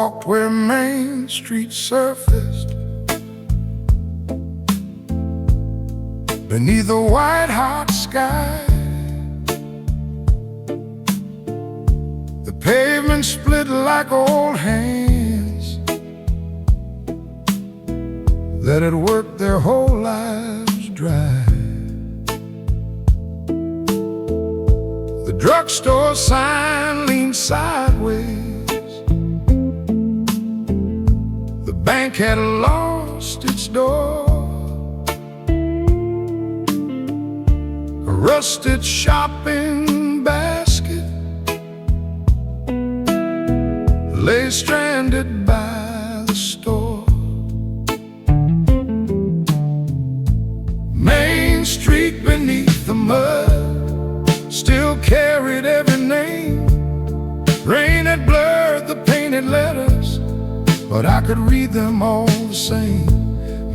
walked where Main Street surfaced, beneath a white-hot sky. The pavement split like old hands that had worked their whole lives dry. The drugstore sign leaned sideways. The bank had lost its door. A rusted shopping basket lay stranded by the store. Main Street beneath the mud still carried every name. Rain had blurred the painted letters, but I could read them all the same.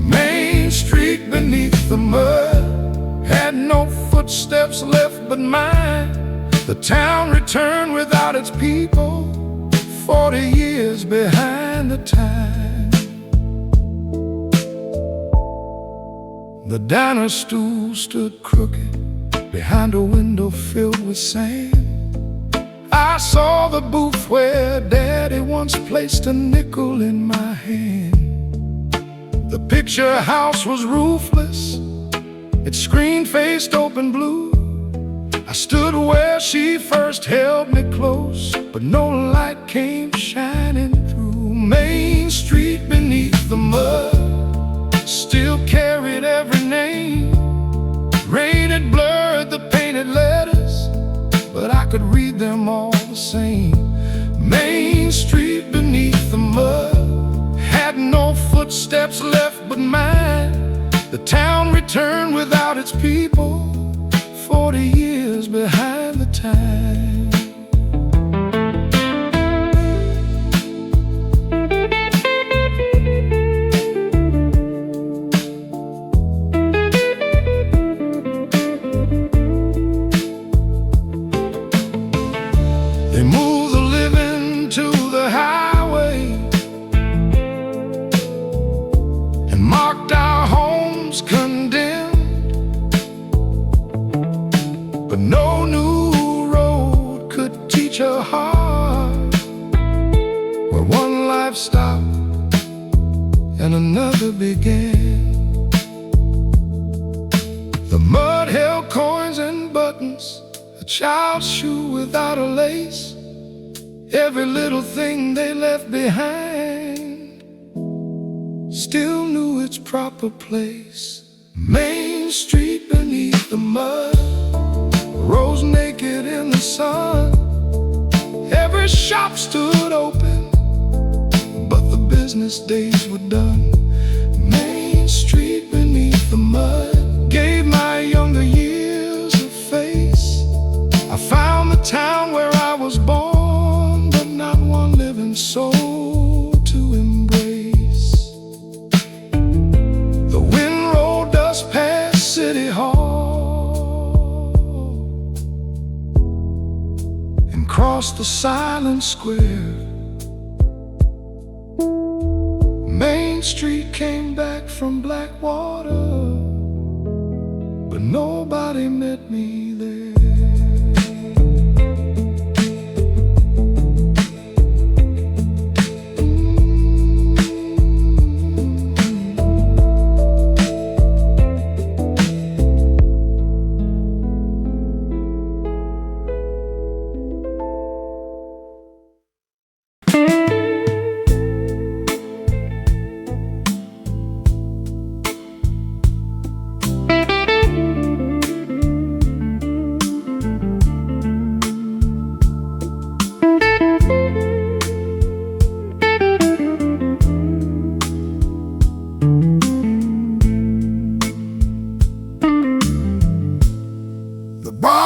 Main Street beneath the mud had no footsteps left but mine. The town returned without its people, 40 years behind the time. The diner stool stood crooked behind a window filled with sand. I saw the booth where Daddy once placed a nickel in my hand. The picture house was roofless, its screen faced open blue. I stood where she first held me close, but no light came shining through. Main Street beneath the mud still carried every name. Rain had blurred the painted letters, but I could read them all the same. Main Street beneath the mud had no footsteps left but mine. The town returned without its people, 40 years behind the time. They moved the living to the highway and marked our homes condemned, but no new road could teach a heart where one life stopped and another began. The mud held coins and buttons, a child's shoe without a lace. Every little thing they left behind still knew its proper place. Main Street beneath the mud rose naked in the sun. Every shop stood open, but the business days were done. Main Street beneath the mud gave my younger years a face. I found the town where I was born, but not one living soul to embrace. The wind rolled us past City Hall and crossed the silent square. Main Street came back from Blackwater, but nobody met me there.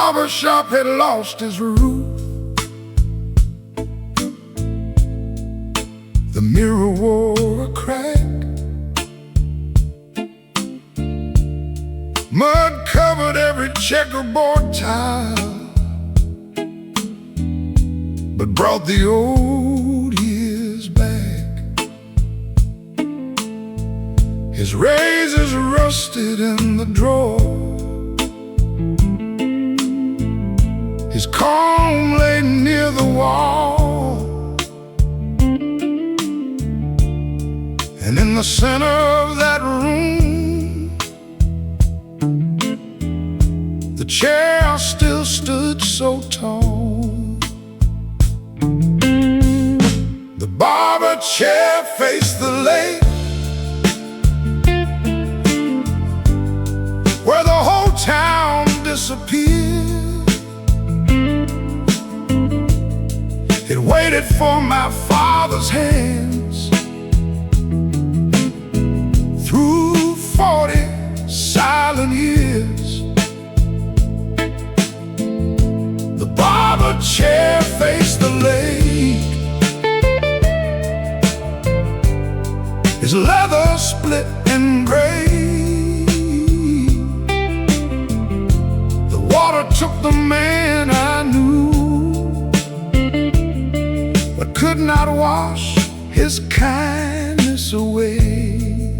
The shop had lost his roof. The mirror wore a crack. Mud covered every checkerboard tile, but brought the old years back. His razors rusted in the drawer. His comb lay near the wall. And in the center of that room, the chair still stood so tall. The barber chair faced the lake, where the whole town disappeared. It waited for my father's hands through 40 silent years. The barber chair faced the lake, his leather split and gray. The water took the man I knew, but could not wash his kindness away.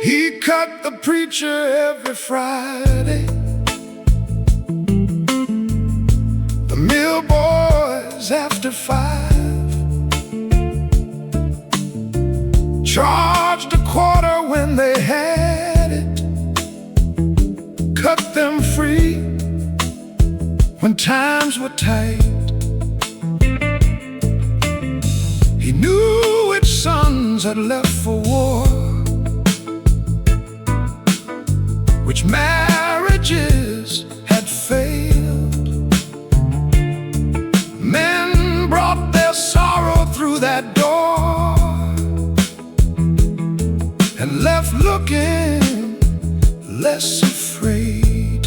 He cut the preacher every Friday, the mill boys after 5, charged a quarter when they had it, cut them free when times were tight. He knew which sons had left for war, which marriages had failed. Men brought their sorrow through that door and left looking less afraid.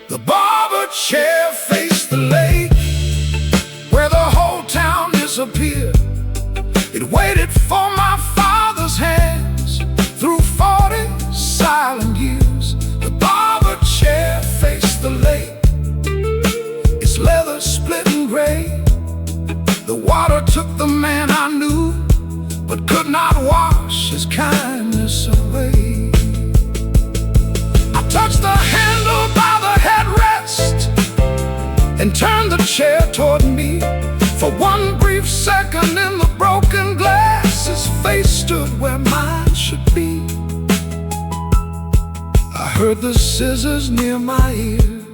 The barber chair faced the lake, where the whole town disappeared. It waited for my father's hands through 40 silent years. The barber chair faced the lake, its leather split and gray. The water took the man I knew, but could not wash his kindness away. I touched the handle by the headrest and turned the chair toward me. For one brief second in the broken glass, his face stood where mine should be. I heard the scissors near my ear,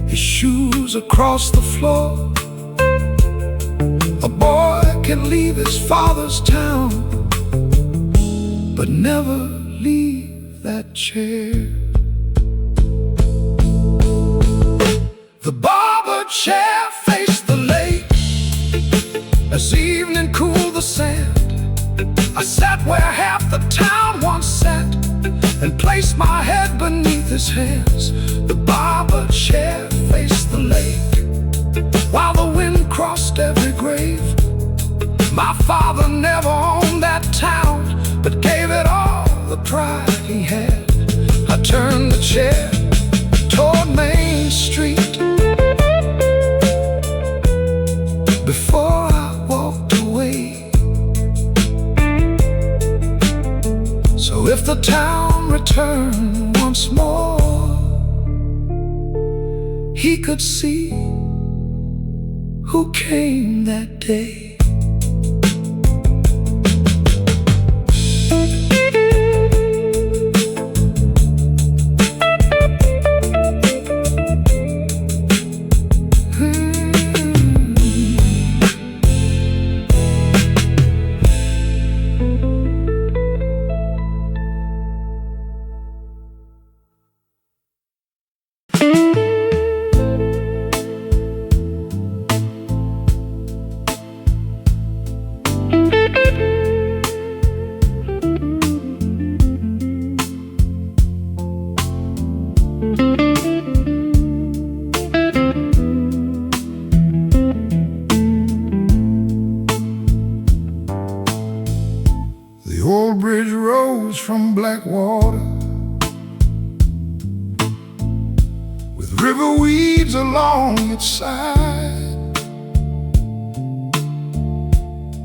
his shoes across the floor. A boy can leave his father's town, but never leave that chair. The barber chair faced the lake as evening cooled the sand. I sat where half the town once sat and placed my head beneath his hands. The barber chair faced the lake while the wind crossed every grave. My father never owned that town, but gave it all the pride he had. I turned the chair toward Main Street before I walked away. So if the town returned once more, he could see who came that day. The old bridge rose from black water, with river weeds along its side.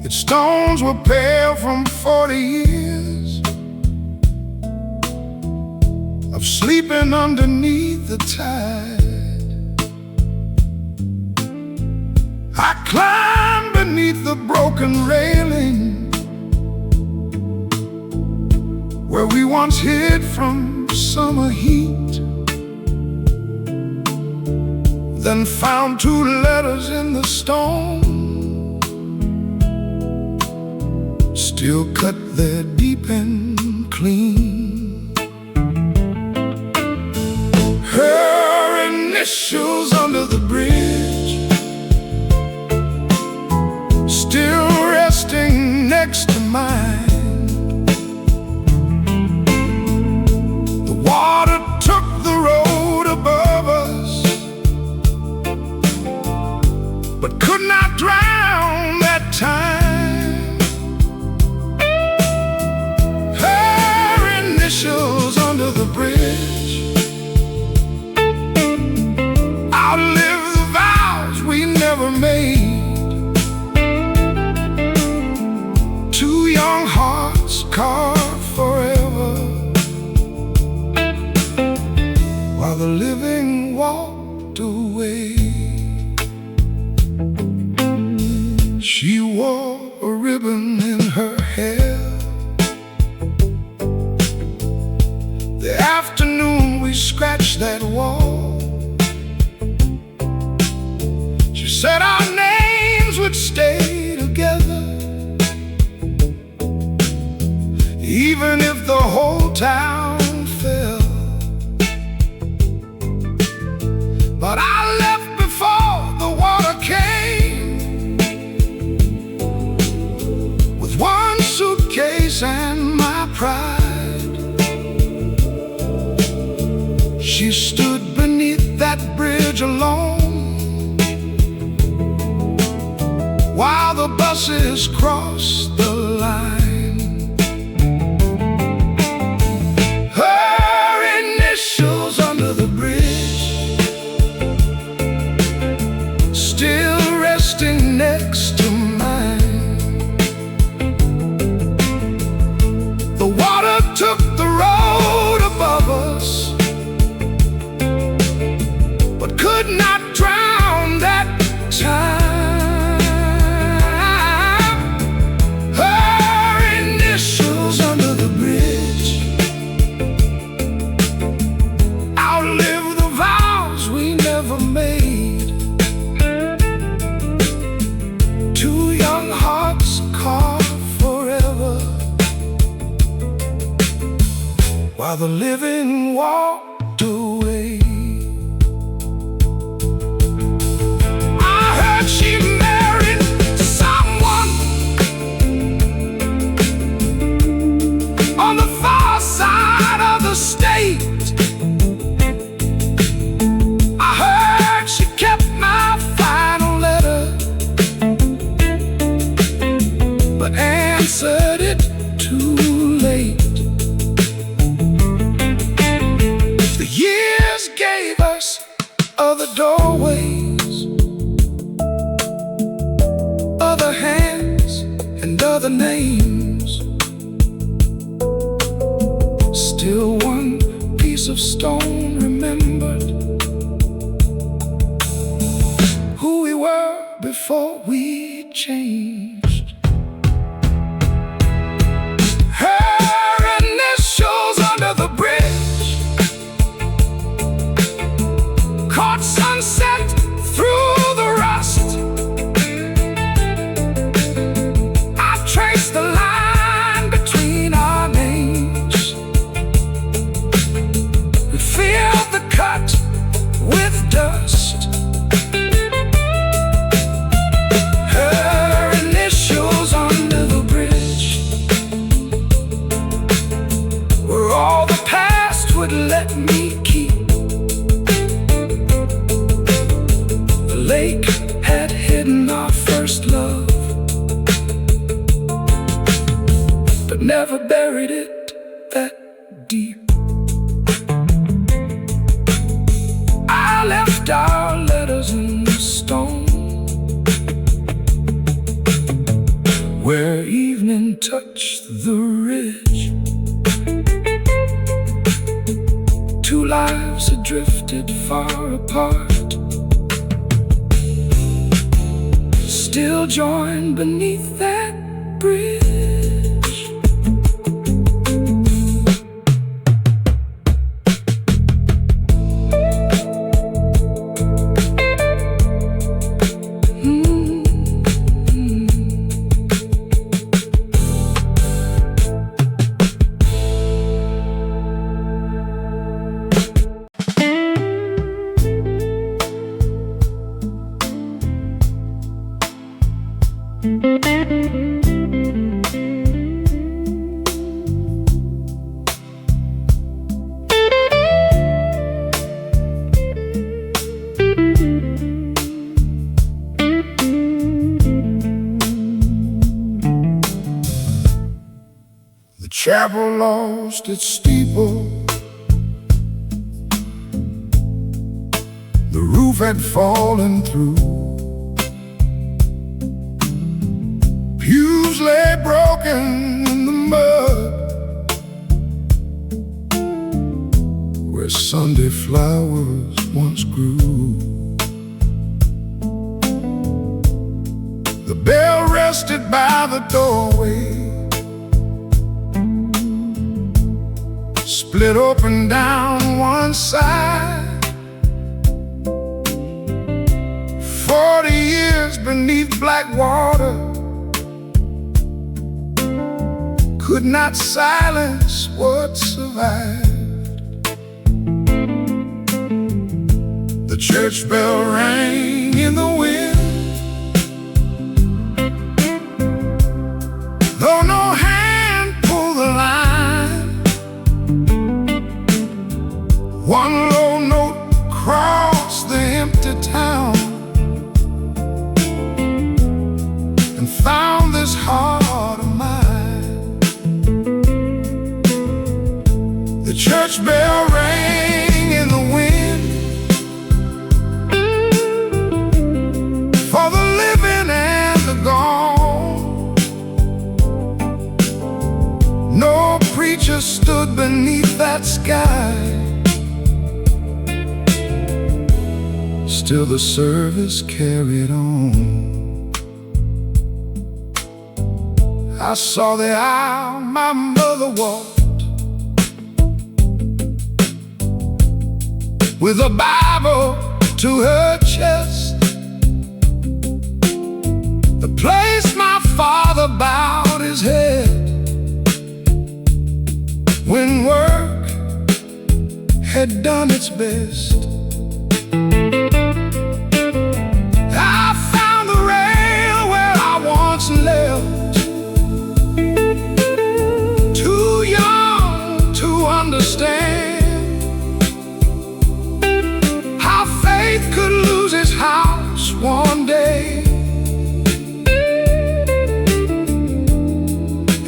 Its stones were pale from 40 years of sleeping underneath the tide. I climbed beneath the broken railing where we once hid from summer heat, then found 2 letters in the stone, still cut there deep and clean. Her initials under the bridge, still resting next to mine. The water took the road above us, but could not drown that time. Her initials under the bridge outlive the vows we never made. 2 young hearts carved forever, while the living walked away. She wore a ribbon in her hair the afternoon we scratched that wall. She said our names would stay together, even if the whole town fell. But I left before the water came, with 1 suitcase and my pride. She stood beneath that bridge alone, while the buses crossed the line. Her initials under the bridge, still resting next to mine. The water took the road above us, but could not drown that time. Her initials under the bridge outlive the vows we never made. 2 young hearts carved forever, while the living walked away. I heard she married someone on the far side of the state. I heard she kept my final letter, but answered it too late. The years gave us other doorways, other hands and other names. Still 1 piece of stone remembered, who we were before we changed. Her initials under the bridge caught sunset through the rust. I traced the line between our names, and filled the cut with dust. Her initials under the bridge were all the past would let me keep. The lake had hidden our first love, but never buried it that deep. I left our letters in the stone, where evening touched the ridge. Two lives had drifted far apart, still joined beneath that bridge. The chapel lost its steeple, the roof had fallen through, pews lay broken in the mud where Sunday flowers once grew. The bell rested by the doorway, split open down one side. 40 years beneath black water could not silence what survived. The church bell rang in the wind, though no hand pulled the line. One low note crossed the empty town and found this heart of mine. The church bell rang in the wind for the living and the gone. No preacher stood beneath that sky, still the service carried on. I saw the aisle my mother walked, with a Bible to her chest, the place my father bowed his head when work had done its best. Left too young to understand how faith could lose its house one day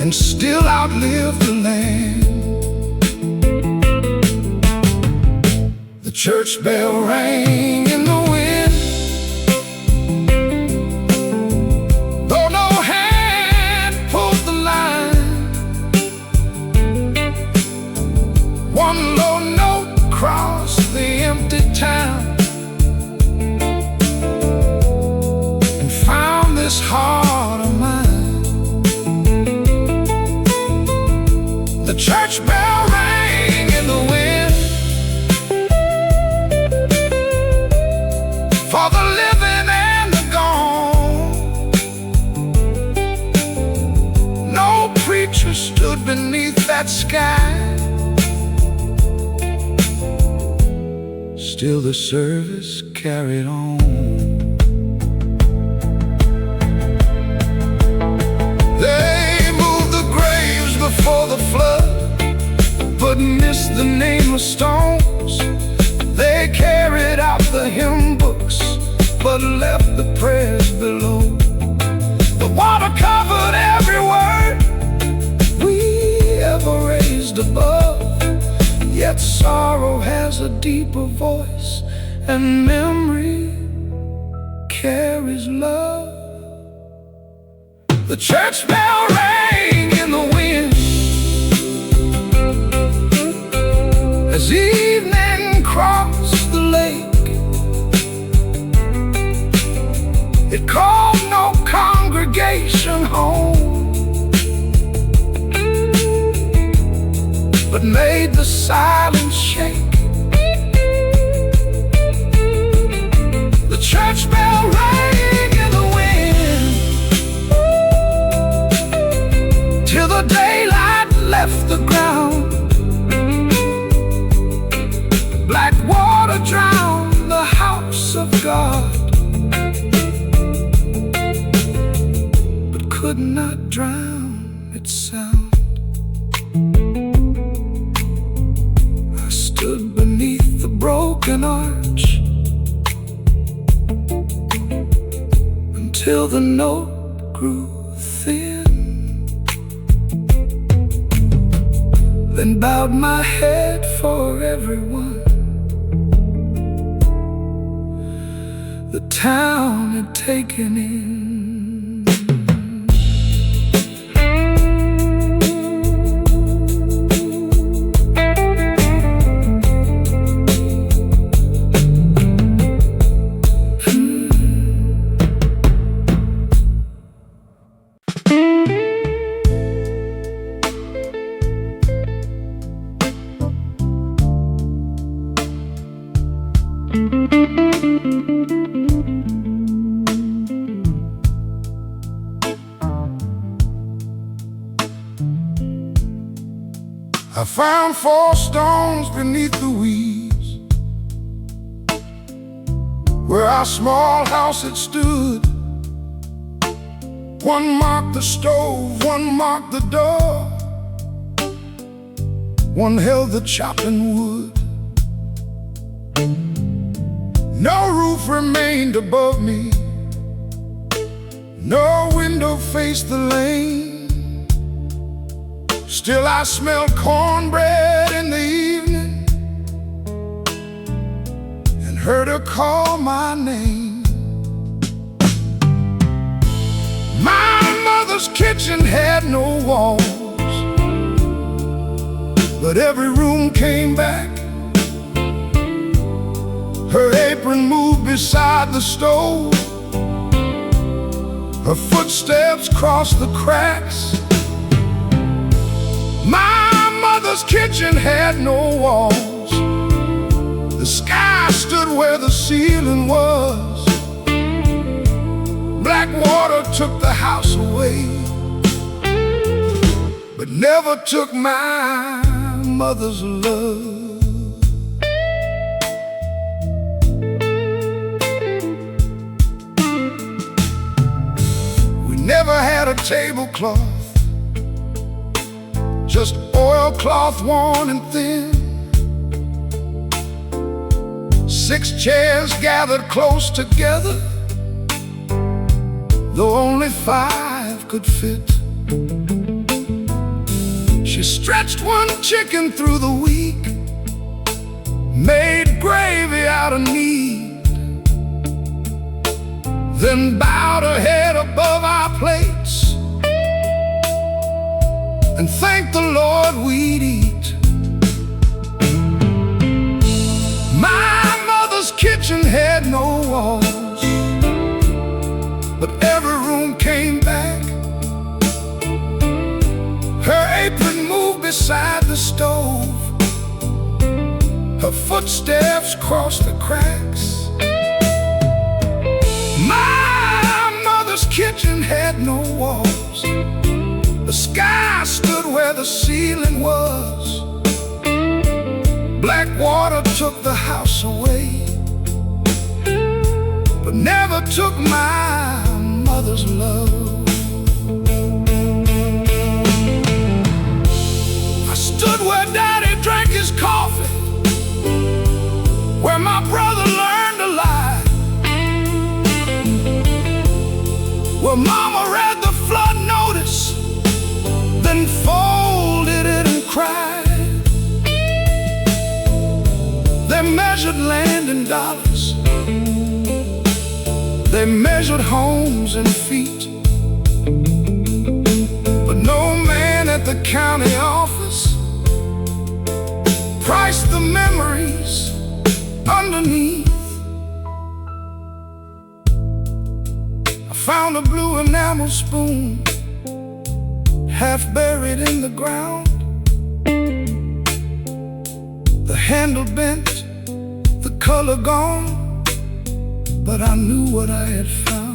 and still outlive the land. The church bell rang in the wind, one low note crossed the empty town and found this heart of mine. The church bell rang in the wind for the living and the gone. No preacher stood beneath that sky, still the service carried on. They moved the graves before the flood, but missed the nameless stones. They carried out the hymn books, but left the prayers below. The water covered every word we ever raised above, yet sorrow has a deeper voice, and memory carries love. The church bell rang in the wind as evening crossed the lake. It called no congregation home, but made the silence shake. The church bell rang in the wind till the daylight left the ground. Black water drowned the house of God, but could not drown its sound. I stood beneath the broken arch until the note grew thin, then bowed my head for everyone the town had taken in. I found 4 stones beneath the weeds where our small house had stood. One marked the stove, one marked the door, one held the chopping wood. No roof remained above me, no window faced the lane. Still I smelled cornbread in the evening and heard her call my name. My mother's kitchen had no walls, but every room came back. Her apron moved beside the stove, her footsteps crossed the cracks. My mother's kitchen had no walls, the sky stood where the ceiling was. Black water took the house away, but never took my mother's love. We never had a tablecloth, just oilcloth worn and thin. 6 chairs gathered close together, though only 5 could fit. She stretched one chicken through the week, made gravy out of need, then bowed her head above our plates and thank the Lord we'd eat. My mother's kitchen had no walls, but every room came back. Her apron moved beside the stove, her footsteps crossed the cracks. My mother's kitchen had no walls, the sky stood where the ceiling was. Black water took the house away, but never took my mother's love. I stood where Daddy drank his coffee, where my brother learned to lie, where Mama read the flood notice, then folded it and cried. They measured land in dollars, they measured homes in feet, the county office, priced the memories underneath. I found a blue enamel spoon, half buried in the ground. The handle bent, the color gone, but I knew what I had found.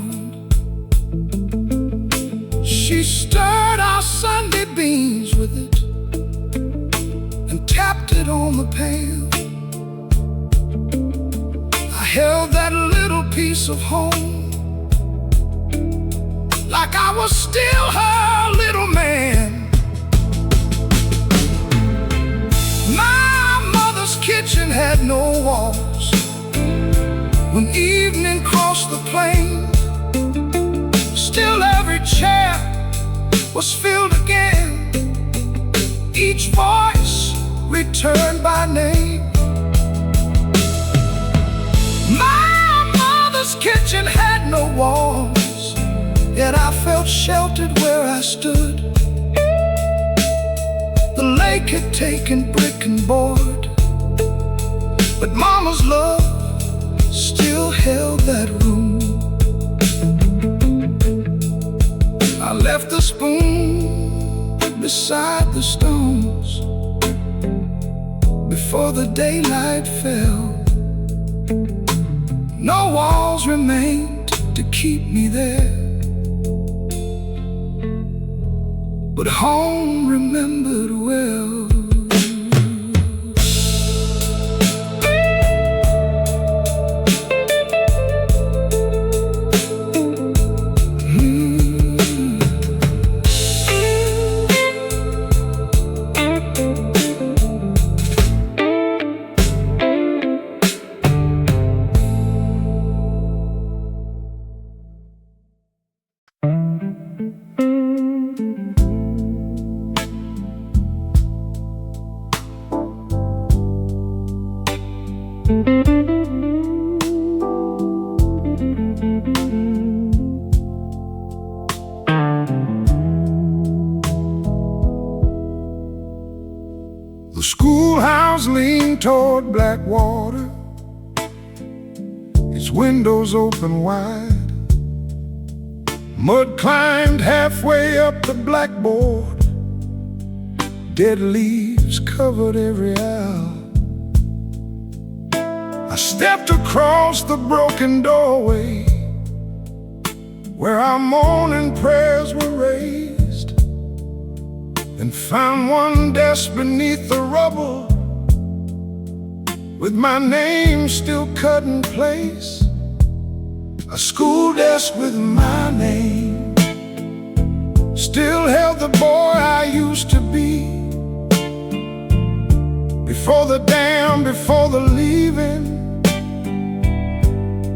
She stirred our Sunday beans with it and tapped it on the pan. I held that little piece of home like I was still her little man. My mother's kitchen had no walls. When evening crossed the plain, still every chair was filled again. Each voice returned by name. My mother's kitchen had no walls, yet I felt sheltered where I stood. The lake had taken brick and board, but Mama's love still held that room. I left the spoon beside the stones before the daylight fell. No walls remained to keep me there, but home remembered well. The schoolhouse leaned toward black water, its windows open wide. Mud climbed halfway up the blackboard, dead leaves covered every aisle. I stepped across the broken doorway where our morning prayers were raised, and found one desk beneath the rubble with my name still cut in place. A school desk with my name still held the boy I used to be. Before the dam, before the leaving,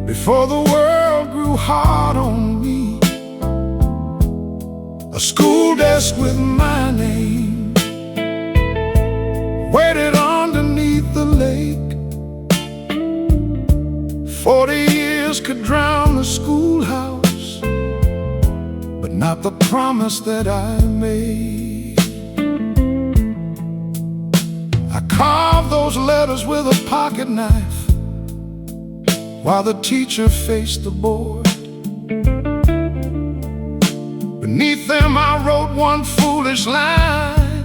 before the world grew hard on me. A school desk with my name waited underneath the lake. 40 years could drown the schoolhouse, but not the promise that I made. I carved those letters with a pocket knife while the teacher faced the board. Beneath them I wrote one foolish line: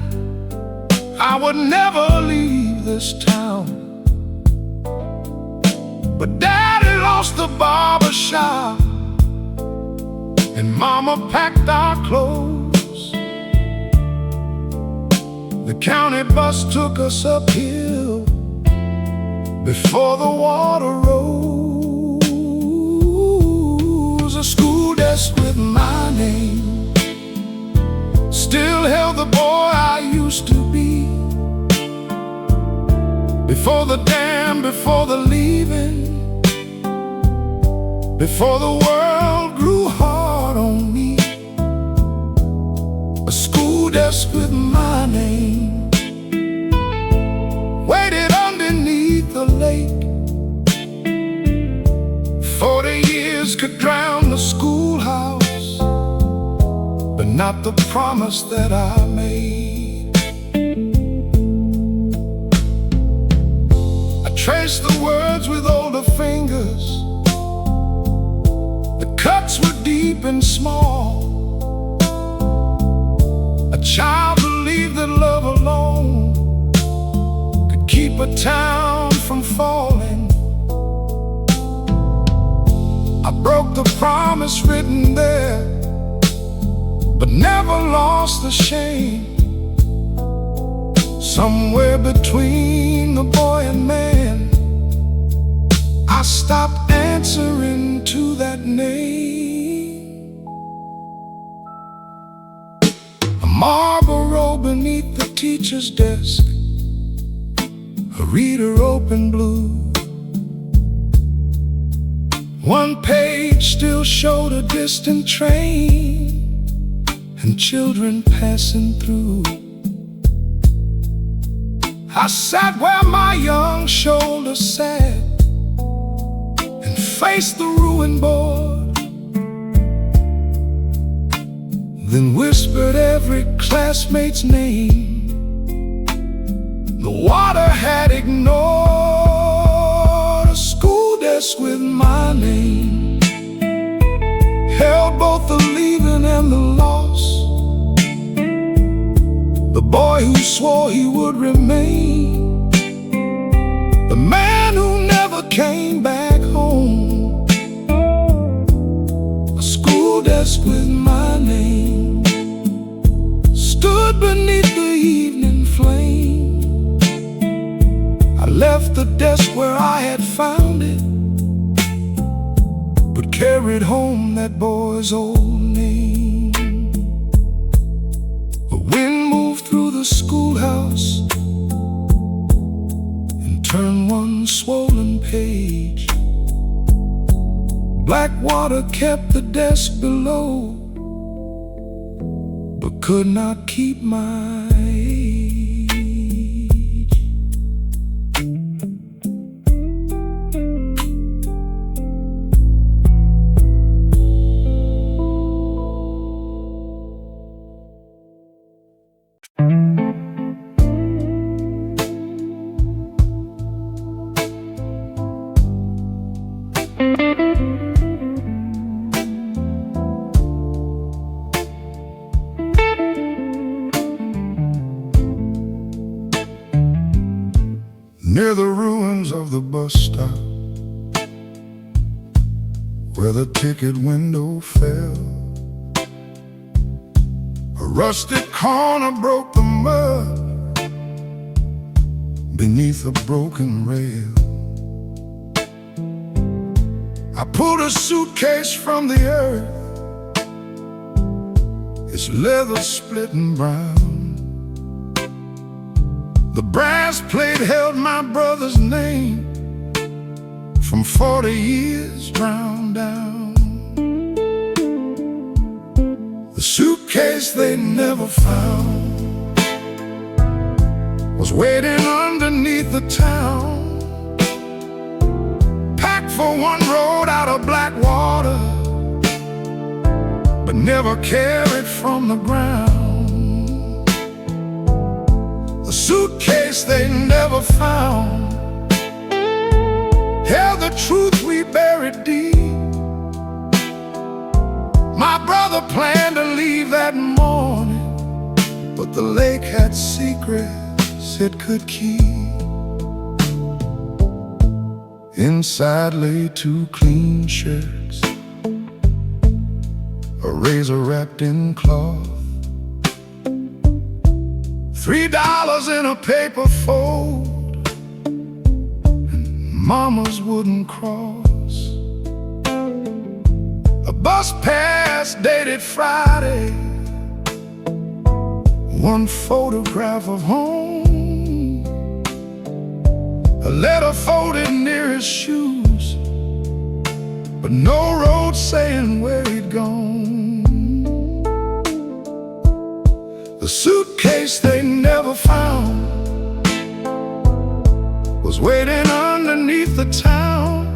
I would never leave this town. But Daddy lost the barber shop, and Mama packed our clothes. The county bus took us uphill before the water rose. A school desk with my name still held the boy I used to be. Before the dam, before the leaving, before the world grew hard on me. A school desk with my name waited underneath the lake. 40 years could drown the schoolhouse, but not the promise that I made. traced the words with older fingers. The cuts were deep and small. A child believed that love alone could keep a town from falling. I broke the promise written there, but never lost the shame. Somewhere between the boy and man, I stopped answering to that name. A Marlboro beneath the teacher's desk, a reader open blue. One page still showed a distant train and children passing through. I sat where my young shoulder sat and faced the ruined board, then whispered every classmate's name the water had ignored. A school desk with my name held both the leaving and the loss. The boy who swore he would remain, the man who never came back home. A school desk with my name stood beneath the evening flame. I left the desk where I had found it, but carried home that boy's old name. A wind moved through the schoolhouse and turned one swollen page. Black water kept the desk below, but could not keep my age. Near the ruins of the bus stop, where the ticket window fell, a rusted corner broke the mud beneath a broken rail. I pulled a suitcase from the earth, its leather split and brown. The brass plate held my brother's name from 40 years drowned down. The suitcase they never found was waiting underneath the town, packed for one road out of Blackwater, but never carried from the ground. The suitcase they never found held the truth we buried deep. My brother planned to leave that morning, but the lake had secrets it could keep. Inside lay 2 clean shirts, a razor wrapped in cloth, $3 in a paper fold, and Mama's wooden cross. A bus pass dated Friday, one photograph of home, a letter folded near his shoes, but no road saying where he'd gone. The suitcase they never found was waiting underneath the town,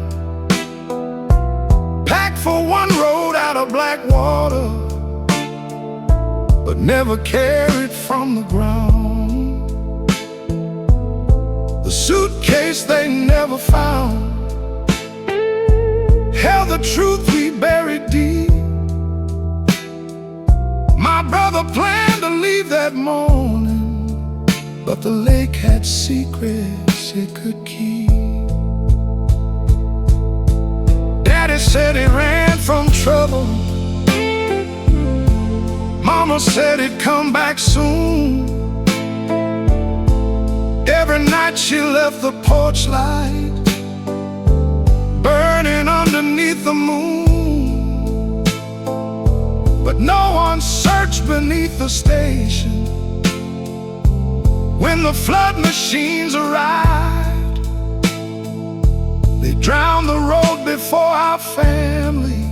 packed for one road out of Blackwater, but never carried from the ground. The suitcase they never found held the truth we buried deep. My brother planned to leave that morning, but the lake had secrets it could keep. Daddy said he ran from trouble. Mama said he'd come back soon. Every night she left the porch light burning underneath the moon. But no one searched beneath the station when the flood machines arrived. They drowned the road before our family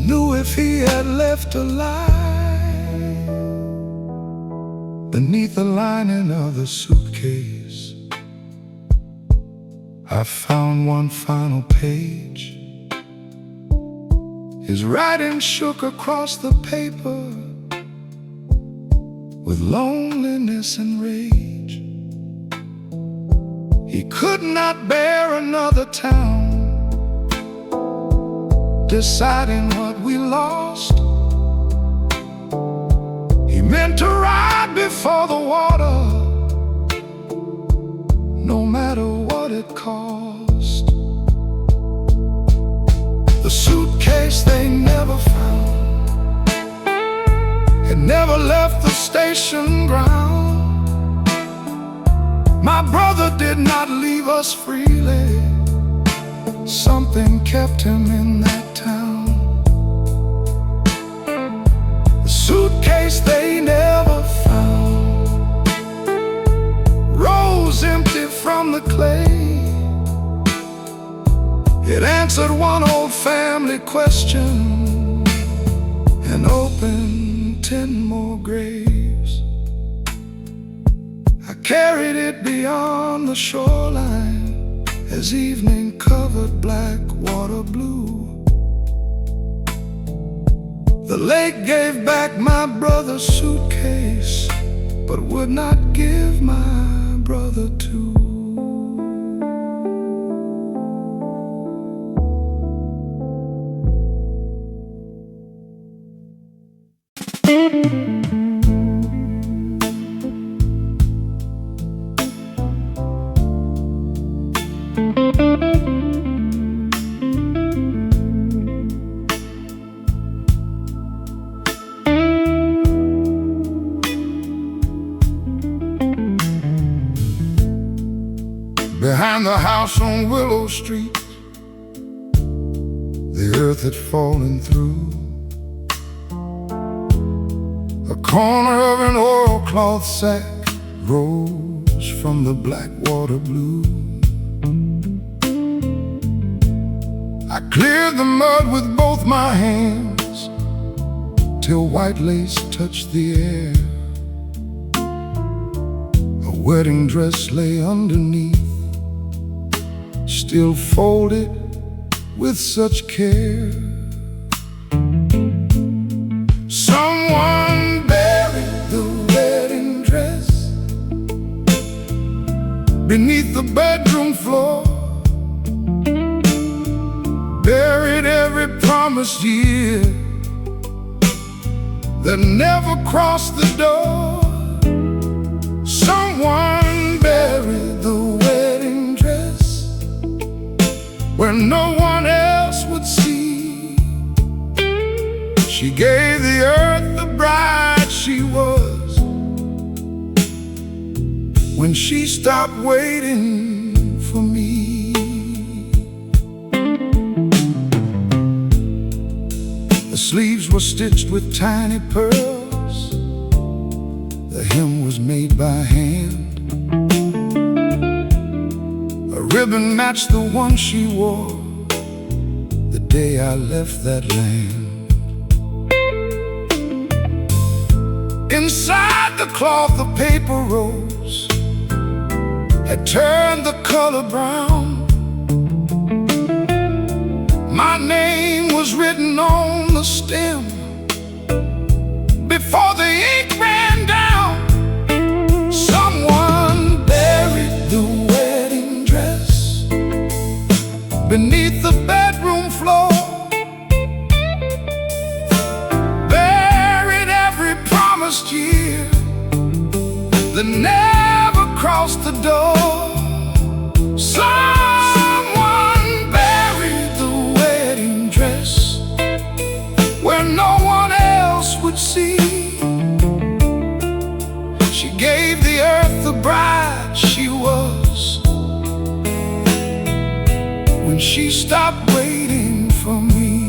knew if he had left alive. Beneath the lining of the suitcase, I found one final page. His writing shook across the paper with loneliness and rage. He could not bear another town, deciding what we lost. He meant to ride before the water, no matter what it cost. The suitcase they never found had never left the station ground. My brother did not leave us freely. Something kept him in that town. The suitcase they never found rose empty from the clay. It answered one old family question and opened 10 more graves. I carried it beyond the shoreline as evening covered black water blue. The lake gave back my brother's suitcase, but would not give my brother too. Behind the house on Willow Street, the earth had fallen through. A corner of an oilcloth sack rose from the black water blue. I cleared the mud with both my hands till white lace touched the air. A wedding dress lay underneath, still folded with such care. Someone buried the wedding dress beneath the bedroom floor, buried every promised year that never crossed the door. Someone buried the wedding dress where no one else would see. She gave the earth the bride she was when she stopped waiting for me. The sleeves were stitched with tiny pearls. The hem was made by hand. A ribbon matched the one she wore the day I left that land. Inside the cloth, the paper rose had turned the color brown. My name was written on the stem before the ink ran down. Someone buried last year that never crossed the door. Someone buried the wedding dress where no one else would see. She gave the earth the bride she was when she stopped waiting for me.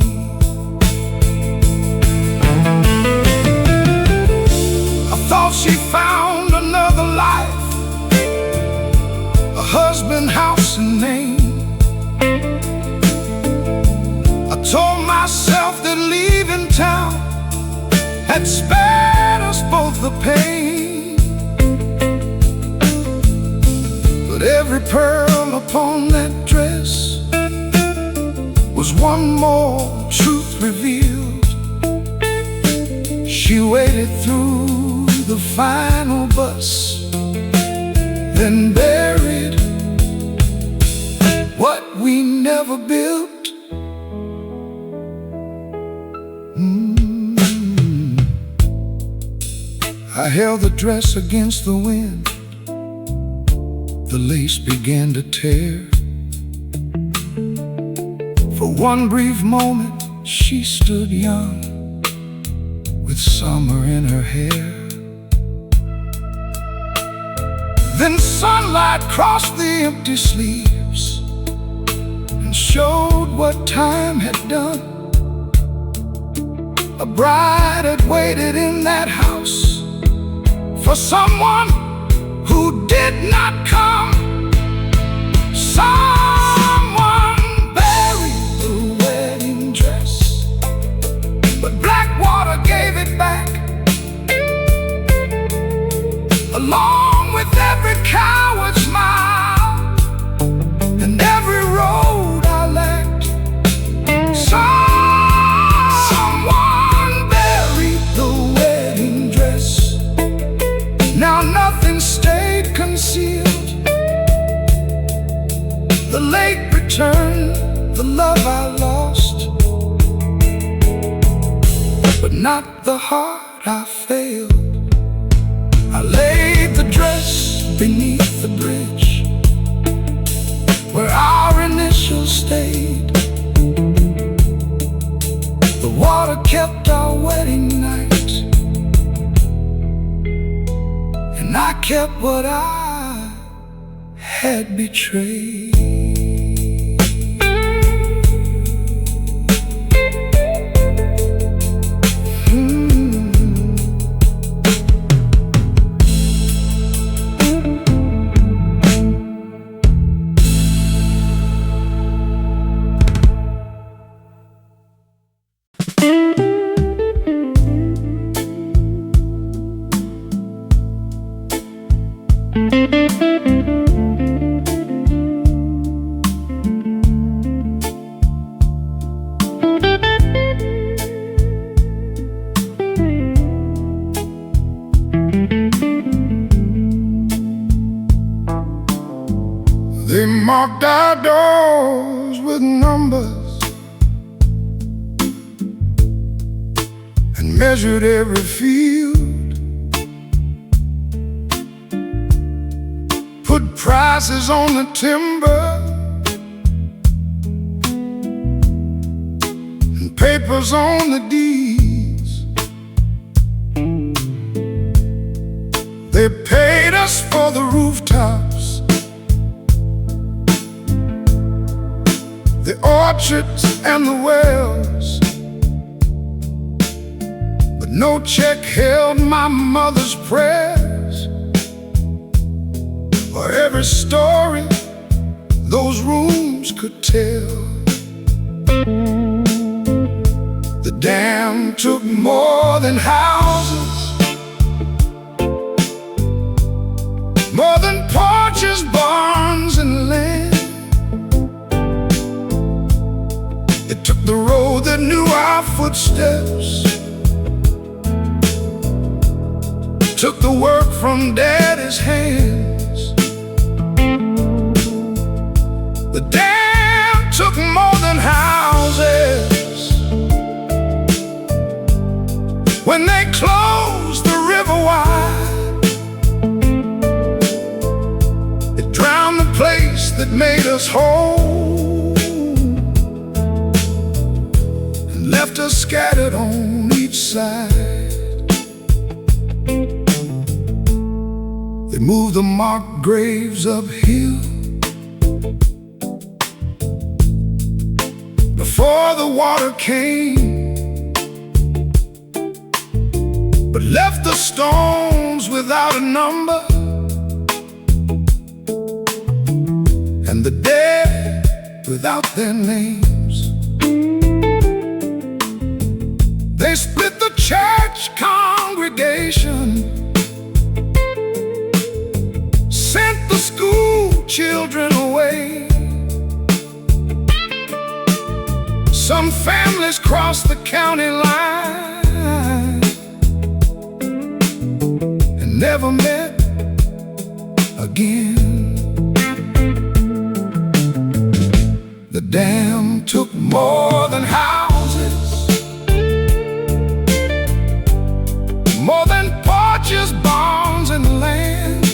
I thought she found another life, a husband, house, and name. I told myself that leaving town had spared us both the pain. But every pearl upon that dress was one more truth revealed. She waited through the final bus, then buried what we never built. I held the dress against the wind. The lace began to tear. For one brief moment she stood young, with summer in her hair. Then sunlight crossed the empty sleeves and showed what time had done. A bride had waited in that house for someone who did not come. Someone buried the wedding dress, but black water gave it back, along with every coward smile and every road I lacked. Someone buried the wedding dress. Now nothing stayed concealed. The lake returned the love I lost, but not the heart I failed. I laid the dress beneath the bridge where our initials stayed. The water kept our wedding night, and I kept what I had betrayed. They marked our doors with numbers and measured every field, put prices on the timber and papers on the deeds. They paid us for the rooftops, the orchards and the wells, but no check held my mother's prayers or every story those rooms could tell. The dam took more than houses, more than porches, barns, and land. It took the road that knew our footsteps, took the work from Daddy's hands. The dam took more than houses. When they closed the river that made us whole and left us scattered on each side. They moved the marked graves uphill before the water came, but left the stones without a number, and the dead without their names. They split the church congregation, sent the school children away. Some families crossed the county line and never met again. The dam took more than houses, more than porches, barns, and land.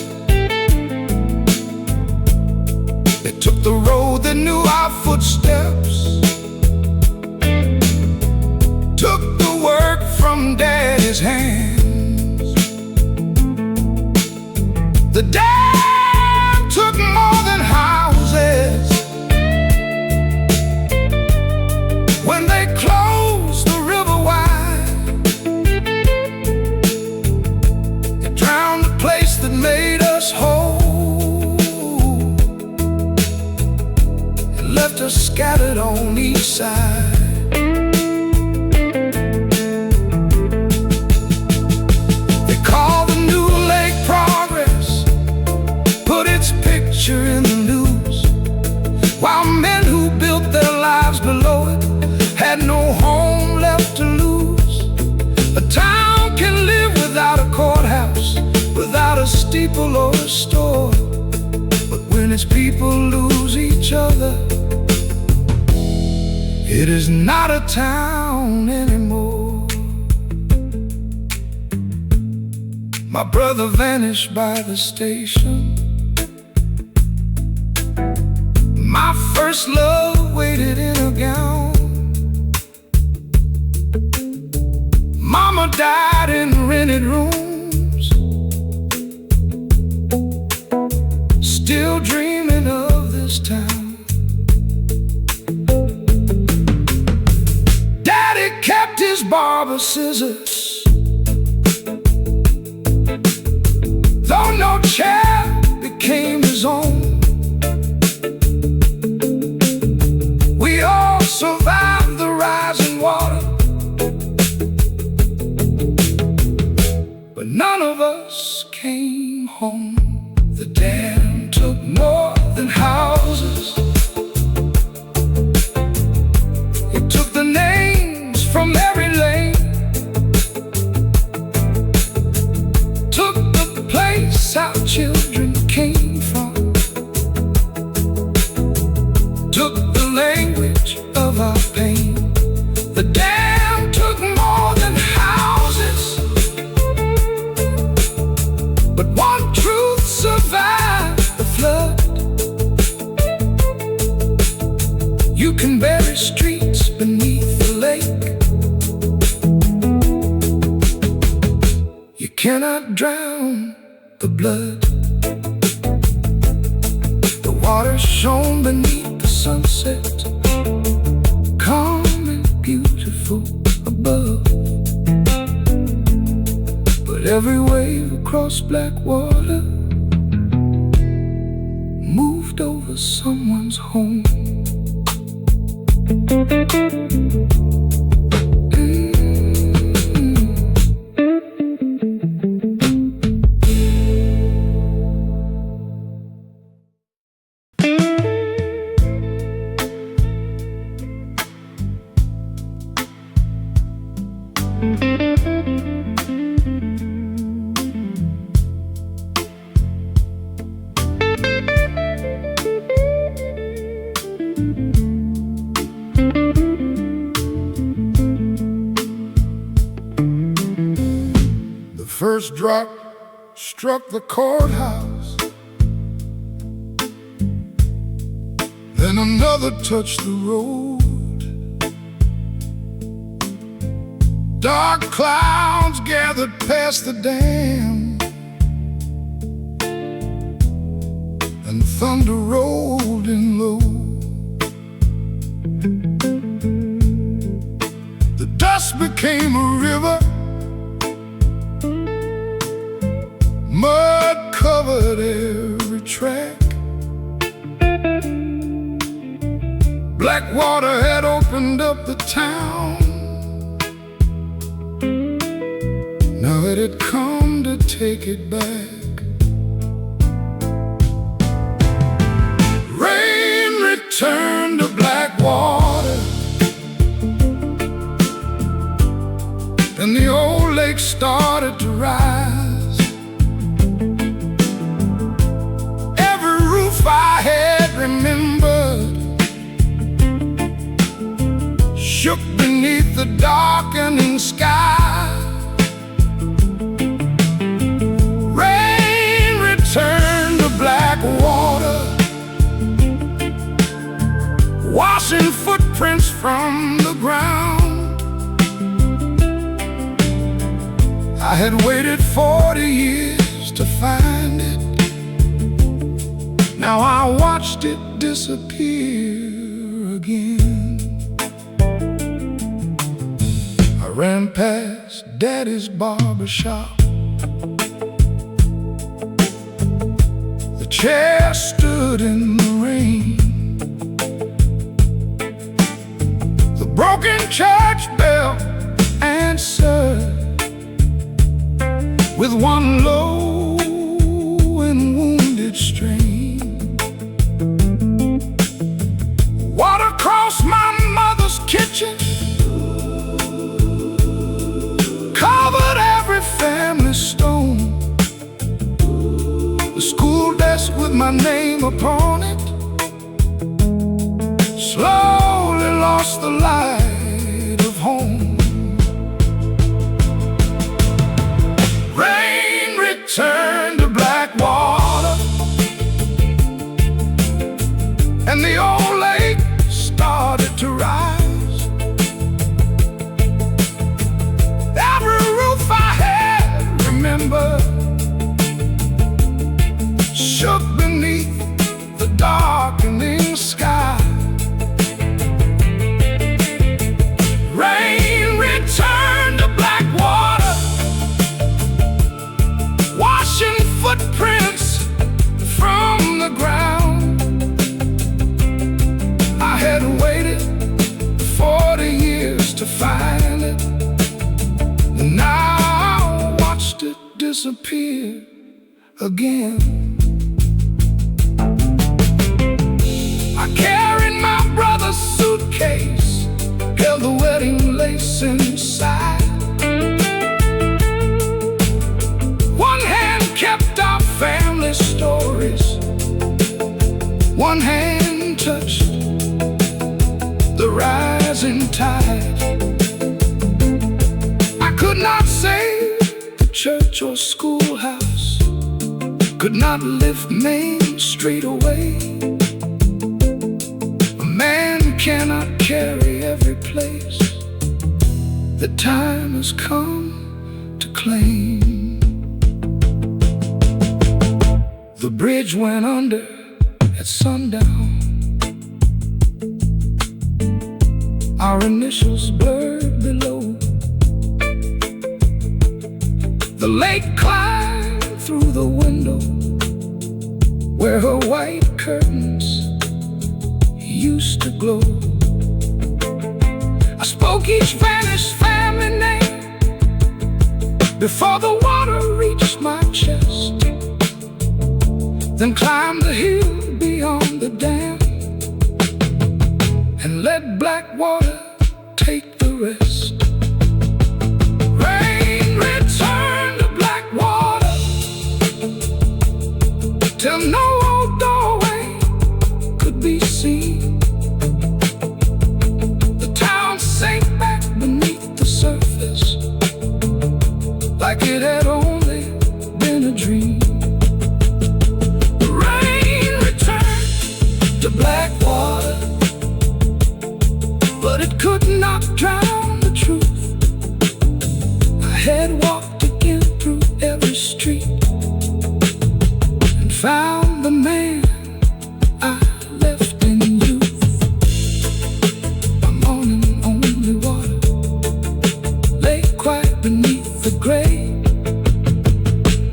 They took the road that knew our footsteps, took the work from Daddy's hands. The dam took more than houses. When they closed the river wide, it drowned the place that made us whole and left us scattered on each side. They called the new lake Progress, put its picture in the news, while men who built their lives below it had no home left to lose. A town can live without a courthouse, without a steeple or a store, but when its people lose each other, it is not a town anymore. My brother vanished by the station. My first love waited in a gown. Mama died in rented rooms, still dreaming of this town. Daddy kept his barber scissors, though no chair became his own. We all survived the rising water, but none of us came home. The dam took more than houses. It took the names from every lane, took the place our children came from, took the language of our pain. The dam took more than houses, but one truth survived the flood. You can bury streets beneath the lake, you cannot drown the blood. The water shone beneath the sunset, calm and beautiful above, but every wave across black water moved over someone's home. First drop struck the courthouse, then another touched the road. Dark clouds gathered past the dam, and thunder rolled in low. The dust became a river, mud covered every track. Black water had opened up the town. Now it had come to take it back. Rain returned to black water, and the old lake started to rise. Every roof I had remembered shook beneath the darkening sky. Rain returned to black water, washing footprints from the ground. I had waited 40 years to find it. Now I watched it disappear again. I ran past Daddy's barber shop. The chair stood in the rain. The broken church bell answered with one low and wounded strain. Water crossed my mother's kitchen, covered every family stone. The school desk with my name upon it slowly lost the light of home. Rain returned to black water, and the old lake started to rise. Every roof I had remembered shook beneath the darkening sky. Rain returned to black water, washing footprints from the ground. I had waited 40 years to find it, and now I watched it disappear again. I carried my brother's suitcase, held the wedding lace inside. One hand kept our family stories, one hand touched the rising tide. I could not save the church or schoolhouse, could not lift Main Street away. A man cannot carry every place that time has come to claim. The bridge went under at sundown, our initials blurred below. The lake climbed through the window where her white curtains used to glow. I spoke each vanished family name before the water reached my chest, then climbed the hill beyond the dam and let black water take the rest. Rain returned to black water till no old doorway could be seen. The town sank back beneath the surface like it had only been a dream. Rain returned to black water,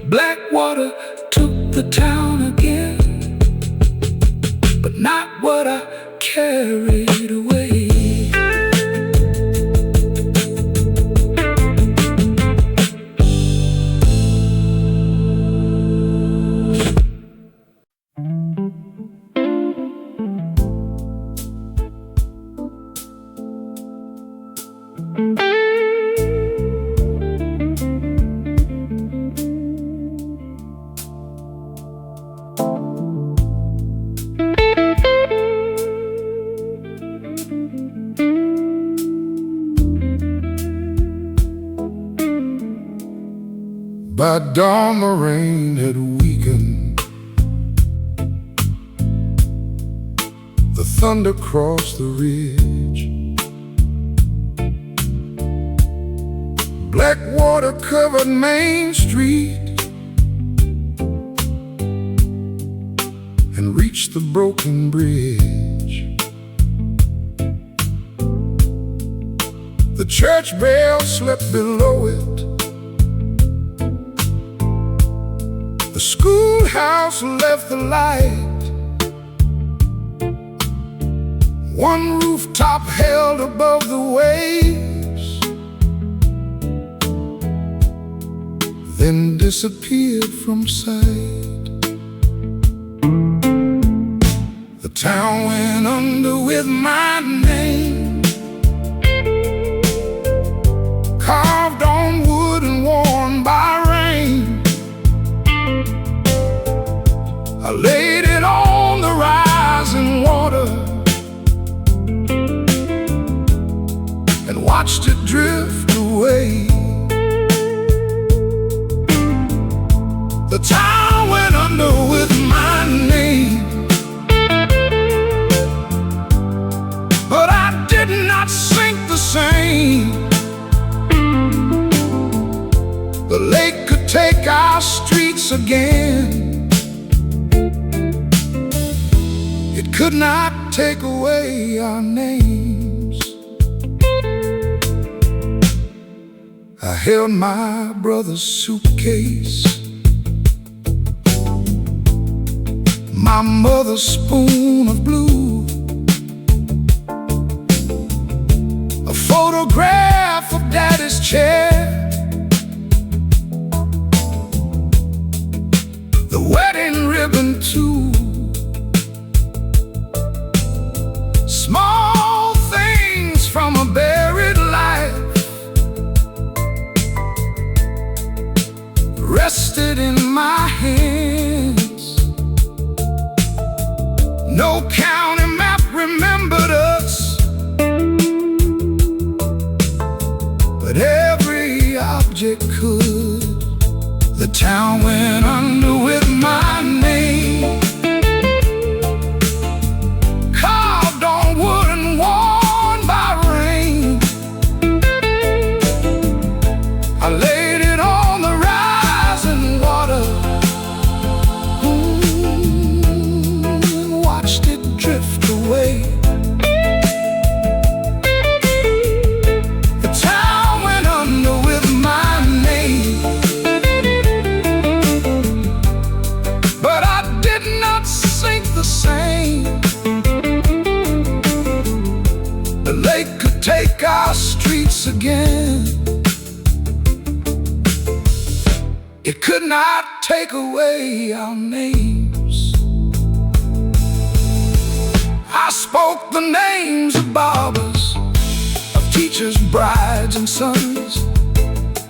Blackwater took the town again, but not what I carried away. By dawn the rain had weakened, the thunder crossed the ridge. Blackwater covered Main Street and reached the broken bridge. The church bell slept below it. The schoolhouse left the light. One rooftop held above the waves, then disappeared from sight. The town went under with my name carved on wood and worn by rain. I laid it on the rising water and watched it drift away. The town went under with my name, but I did not sink the same. The lake could take our streets again. It could not take away our names. I held my brother's suitcase, my mother's spoon of blue, a photograph of Daddy's chair, the wedding ribbon too. Small things from a buried life rested in my hands. No county map remembered us, but every object could. The town went under with my name carved on wood and worn by rain. I laid it on the rising water and watched it drift away. The town went under with my name, but I did not sink the same. The lake could take our streets again. It could not take away our names. I spoke the names of barbers, of teachers, brides and sons,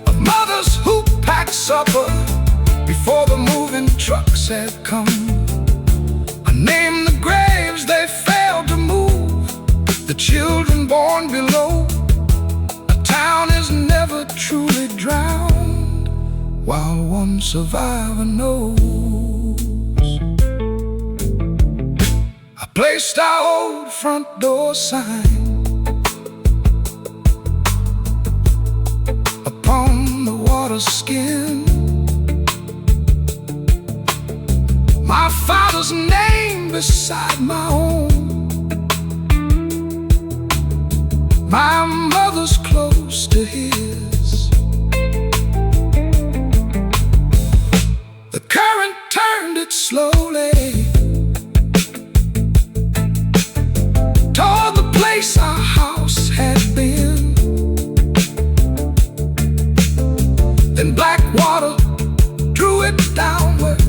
of mothers who packed supper before the moving trucks had come. I named the graves they failed to move, the children born below. A town is never truly drowned while one survivor knows. I placed our old front door sign upon the water skin. My father's name beside my own, my mother's close to his. it slowly toward the place our house had been. Then black water drew it downward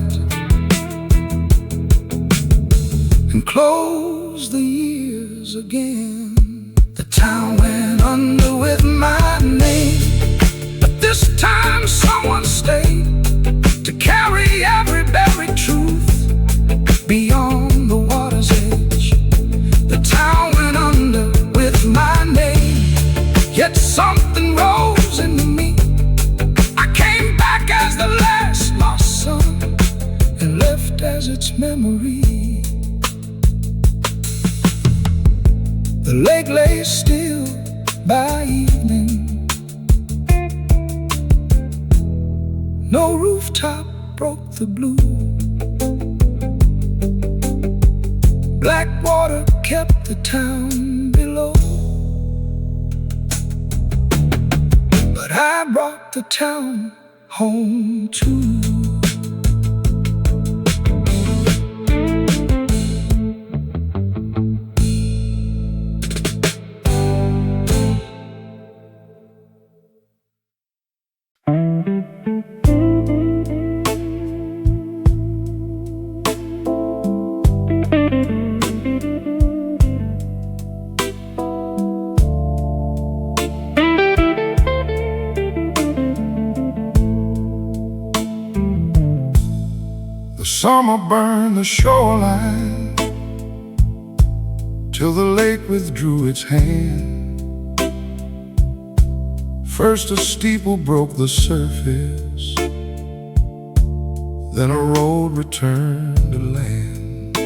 and closed the years again. The town went under with my name, but this time someone stayed to carry every buried truth beyond the water's edge. The town went under with my name, yet something rose into me. I came back as the last lost son and left as its memory. The lake lay still by evening. No rooftop broke the blue. Black water kept the town below, but I brought the town home too. Summer burned the shoreline till the lake withdrew its hand. First a steeple broke the surface, then a road returned to land.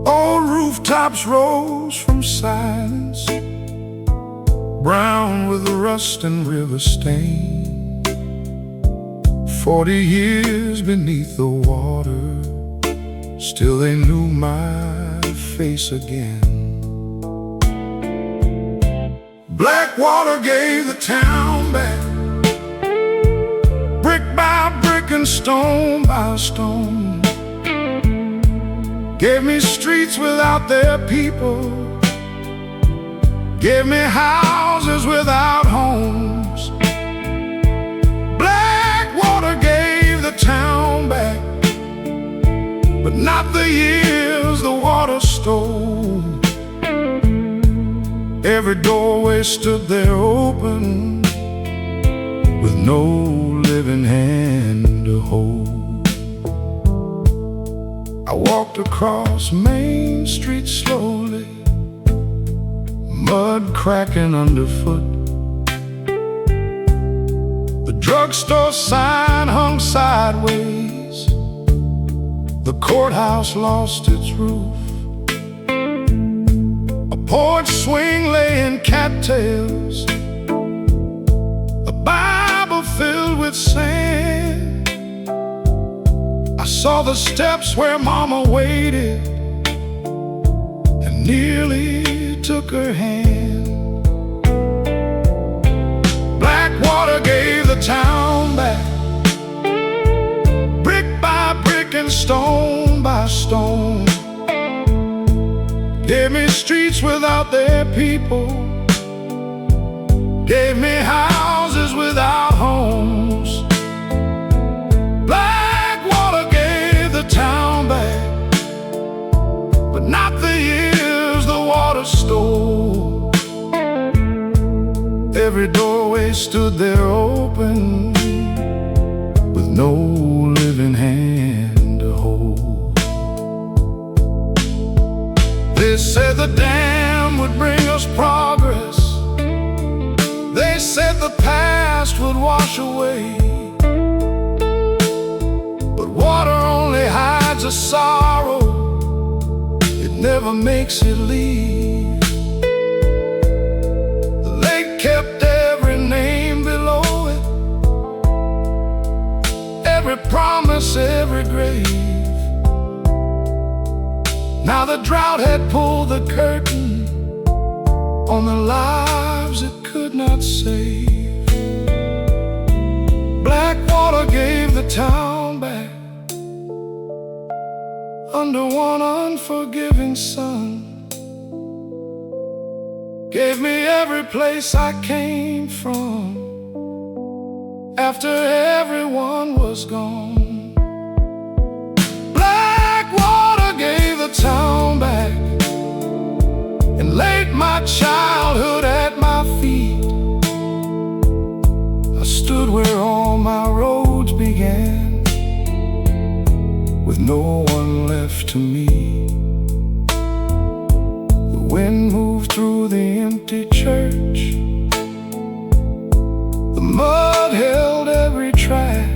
Old rooftops rose from silence, brown with rust and river stain. 40 years beneath the water, still they knew my face again. Black water gave the town back, brick by brick and stone by stone. Gave me streets without their people, gave me houses without homes. Gave the town back, but not the years the water stole. Every doorway stood there open, with no living hand to hold. I walked across Main Street slowly, mud cracking underfoot. Drugstore sign hung sideways, the courthouse lost its roof. A porch swing lay in cattails, a Bible filled with sand. I saw the steps where Mama waited and nearly took her hand. Water gave the town back, brick by brick and stone by stone. Gave me streets without their people, gave me houses without homes. Black water gave the town back, but not the years the water stole. Every doorway stood there open, with no living hand to hold. They said the dam would bring us progress, they said the past would wash away. But water only hides a sorrow, it never makes it leave. Kept every name below it, every promise, every grave. Now the drought had pulled the curtain on the lives it could not save. Black water gave the town back, under one unforgiving sun. Gave me every place I came from after everyone was gone. Black water gave the town back and laid my childhood at my feet. I stood where all my roads began, with no one left to meet. The wind moved through the empty church, the mud held every track.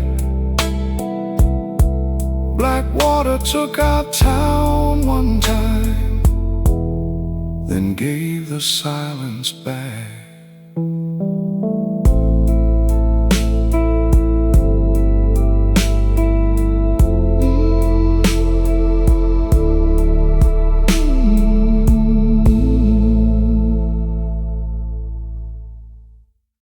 Black water took our town one time, then gave the silence back.